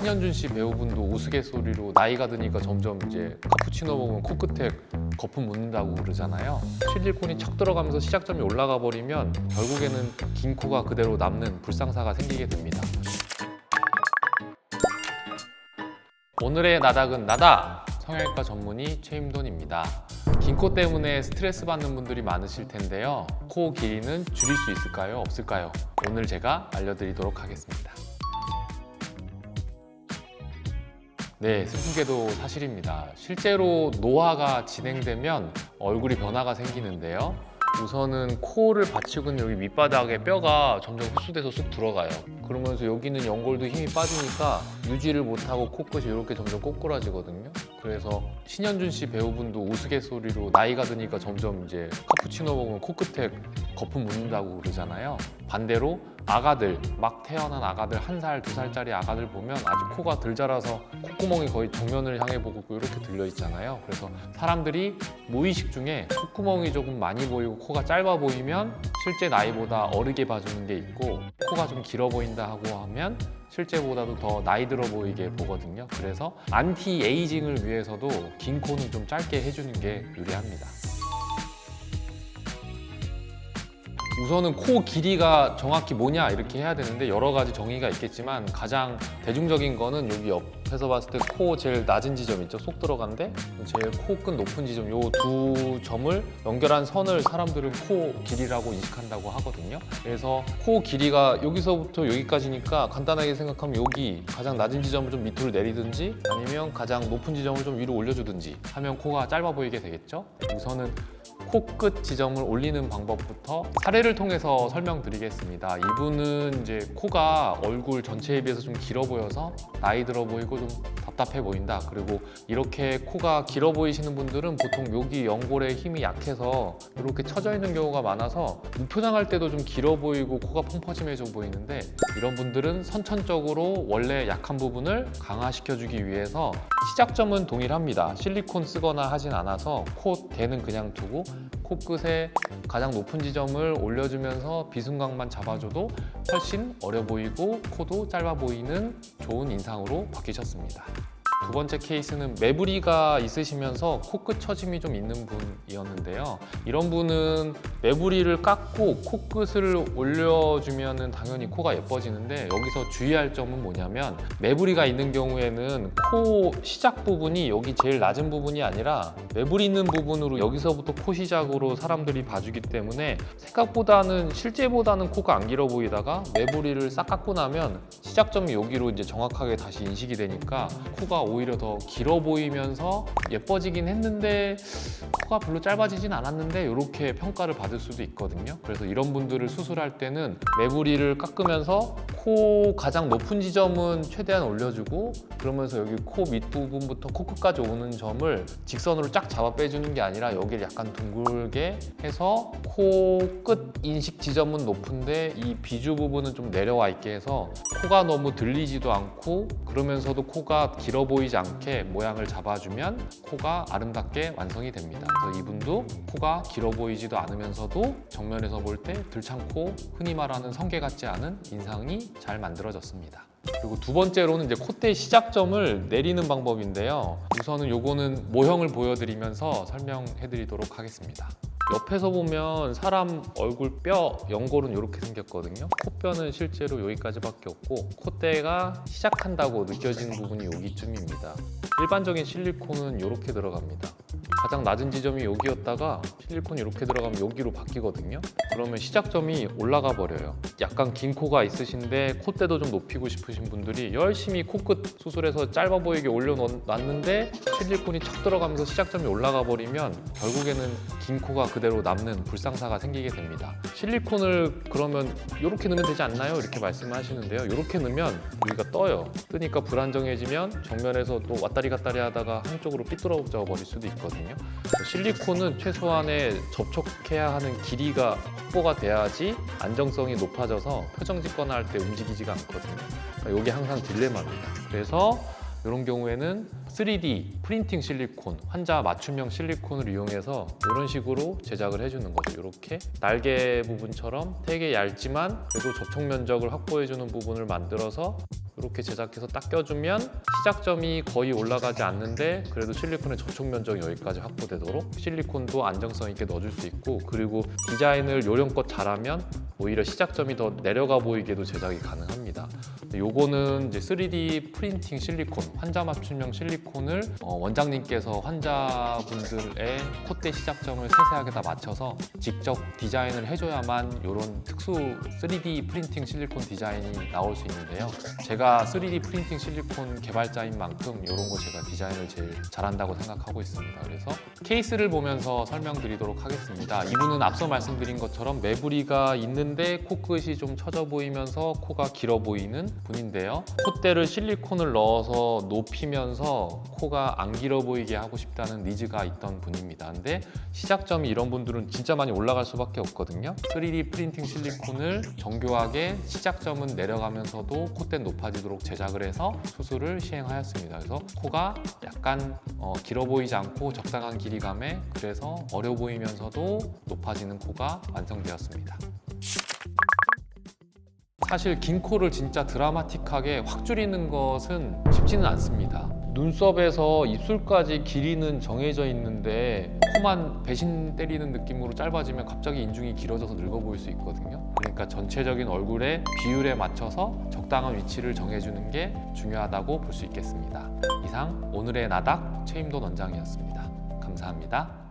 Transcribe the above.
신현준 씨 배우분도 우스갯소리로 나이가 드니까 점점 이제 카푸치노 먹으면 코끝에 거품 묻는다고 그러잖아요. 실리콘이 척 들어가면서 시작점이 올라가 버리면 결국에는 긴 코가 그대로 남는 불상사가 생기게 됩니다. 오늘의 나닥은 나다! 성형외과 전문의 최임돈입니다. 긴 코 때문에 스트레스 받는 분들이 많으실 텐데요. 코 길이는 줄일 수 있을까요? 없을까요? 오늘 제가 알려드리도록 하겠습니다. 네, 슬프게도 사실입니다. 실제로 노화가 진행되면 얼굴이 변화가 생기는데요. 우선은 코를 받치고 있는 여기 밑바닥에 뼈가 점점 흡수돼서 쑥 들어가요. 그러면서 여기는 연골도 힘이 빠지니까 유지를 못하고 코끝이 이렇게 점점 꼬꾸라지거든요. 그래서 신현준 씨 배우분도 우스갯소리로 나이가 드니까 점점 이제 카푸치노 먹으면 코끝에 거품 묻는다고 그러잖아요. 반대로 아가들, 막 태어난 아가들, 1살, 2살짜리 아가들 보면 아직 코가 덜 자라서 콧구멍이 거의 정면을 향해 보고 있고 이렇게 들려 있잖아요. 그래서 사람들이 무의식 중에 콧구멍이 조금 많이 보이고 코가 짧아 보이면 실제 나이보다 어리게 봐주는 게 있고, 코가 좀 길어 보인다 하고 하면 실제보다도 더 나이 들어 보이게 보거든요. 그래서 안티 에이징을 위해서도 긴 코는 좀 짧게 해주는 게 유리합니다. 우선은 코 길이가 정확히 뭐냐 이렇게 해야 되는데 여러 가지 정의가 있겠지만 가장 대중적인 거는 여기 옆에서 봤을 때 코 제일 낮은 지점 있죠? 속 들어간데 제일 코끝 높은 지점, 요 두 점을 연결한 선을 사람들은 코 길이라고 인식한다고 하거든요. 그래서 코 길이가 여기서부터 여기까지니까 간단하게 생각하면 여기 가장 낮은 지점을 좀 밑으로 내리든지 아니면 가장 높은 지점을 좀 위로 올려주든지 하면 코가 짧아 보이게 되겠죠. 우선은 코끝 지점을 올리는 방법부터 사례를 통해서 설명드리겠습니다. 이분은 이제 코가 얼굴 전체에 비해서 좀 길어 보여서 나이 들어 보이고 좀 답답해 보인다. 그리고 이렇게 코가 길어 보이시는 분들은 보통 여기 연골에 힘이 약해서 이렇게 처져 있는 경우가 많아서 무표정할 때도 좀 길어 보이고 코가 펑퍼짐해져 보이는데, 이런 분들은 선천적으로 원래 약한 부분을 강화시켜주기 위해서 시작점은 동일합니다. 실리콘 쓰거나 하진 않아서 코 대는 그냥 두고 코끝에 가장 높은 지점을 올려주면서 비순각만 잡아줘도 훨씬 어려 보이고 코도 짧아 보이는 좋은 인상으로 바뀌셨습니다. 두 번째 케이스는 매부리가 있으시면서 코끝 처짐이 좀 있는 분이었는데요. 이런 분은 매부리를 깎고 코끝을 올려주면 당연히 코가 예뻐지는데, 여기서 주의할 점은 뭐냐면 매부리가 있는 경우에는 코 시작 부분이 여기 제일 낮은 부분이 아니라 매부리 있는 부분으로 여기서부터 코 시작으로 사람들이 봐주기 때문에 생각보다는 실제보다는 코가 안 길어 보이다가 매부리를 싹 깎고 나면 시작점이 여기로 이제 정확하게 다시 인식이 되니까 코가 오히려 더 길어 보이면서 예뻐지긴 했는데 코가 별로 짧아지진 않았는데 이렇게 평가를 받을 수도 있거든요. 그래서 이런 분들을 수술할 때는 매부리를 깎으면서 코 가장 높은 지점은 최대한 올려주고, 그러면서 여기 코 밑부분부터 코끝까지 오는 점을 직선으로 쫙 잡아 빼주는 게 아니라 여기를 약간 둥글게 해서 코끝 인식 지점은 높은데 이 비주 부분은 좀 내려와 있게 해서 코가 너무 들리지도 않고 그러면서도 코가 길어 보이지 않게 모양을 잡아주면 코가 아름답게 완성이 됩니다. 그래서 이분도 코가 길어 보이지도 않으면서도 정면에서 볼 때 들창코, 흔히 말하는 성게 같지 않은 인상이 잘 만들어졌습니다. 그리고 두 번째로는 이제 콧대 시작점을 내리는 방법인데요. 우선은 요거는 모형을 보여드리면서 설명해 드리도록 하겠습니다. 옆에서 보면 사람 얼굴 뼈 연골은 이렇게 생겼거든요. 코뼈는 실제로 여기까지밖에 없고 콧대가 시작한다고 느껴지는 부분이 여기쯤입니다. 일반적인 실리콘은 이렇게 들어갑니다. 가장 낮은 지점이 여기였다가 실리콘이 이렇게 들어가면 여기로 바뀌거든요. 그러면 시작점이 올라가 버려요. 약간 긴 코가 있으신데 콧대도 좀 높이고 싶으신 분들이 열심히 코끝 수술해서 짧아 보이게 올려놨는데 실리콘이 척 들어가면서 시작점이 올라가 버리면 결국에는 긴 코가 그대로 남는 불상사가 생기게 됩니다. 실리콘을 그러면 이렇게 넣으면 되지 않나요? 이렇게 말씀하시는데요. 이렇게 넣으면 여기가 떠요. 뜨니까 불안정해지면 정면에서 또 왔다리 갔다리 하다가 한쪽으로 삐뚤어져 버릴 수도 있거든요. 실리콘은 최소한의 접촉해야 하는 길이가 확보가 돼야지 안정성이 높아져서 표정 짓거나 할 때 움직이지가 않거든요. 그러니까 이게 항상 딜레마입니다. 그래서 이런 경우에는 3D 프린팅 실리콘, 환자 맞춤형 실리콘을 이용해서 이런 식으로 제작을 해주는 거죠. 이렇게 날개 부분처럼 되게 얇지만 그래도 접촉 면적을 확보해주는 부분을 만들어서 이렇게 제작해서 딱 껴주면 시작점이 거의 올라가지 않는데 그래도 실리콘의 접촉 면적이 여기까지 확보되도록 실리콘도 안정성 있게 넣어줄 수 있고, 그리고 디자인을 요령껏 잘하면 오히려 시작점이 더 내려가 보이게도 제작이 가능합니다. 요거는 이제 3D 프린팅 실리콘, 환자 맞춤형 실리콘을 원장님께서 환자분들의 콧대 시작점을 세세하게 다 맞춰서 직접 디자인을 해줘야만 이런 특수 3D 프린팅 실리콘 디자인이 나올 수 있는데요. 제가 3D 프린팅 실리콘 개발자인 만큼 이런 거 제가 디자인을 제일 잘한다고 생각하고 있습니다. 그래서 케이스를 보면서 설명드리도록 하겠습니다. 이분은 앞서 말씀드린 것처럼 매부리가 있는데 코끝이 좀 처져 보이면서 코가 길어 보이는 분인데요. 콧대를 실리콘을 넣어서 높이면서 코가 안 길어 보이게 하고 싶다는 니즈가 있던 분입니다. 근데 시작점이 이런 분들은 진짜 많이 올라갈 수밖에 없거든요. 3D 프린팅 실리콘을 정교하게 시작점은 내려가면서도 콧대 높아지도록 제작을 해서 수술을 시행하였습니다. 그래서 코가 약간 길어 보이지 않고 적당한 길이감에, 그래서 어려 보이면서도 높아지는 코가 완성되었습니다. 사실 긴 코를 진짜 드라마틱하게 확 줄이는 것은 쉽지는 않습니다. 눈썹에서 입술까지 길이는 정해져 있는데 코만 배신 때리는 느낌으로 짧아지면 갑자기 인중이 길어져서 늙어 보일 수 있거든요. 그러니까 전체적인 얼굴의 비율에 맞춰서 적당한 위치를 정해주는 게 중요하다고 볼 수 있겠습니다. 이상 오늘의 나닥 최임돈 원장이었습니다. 감사합니다.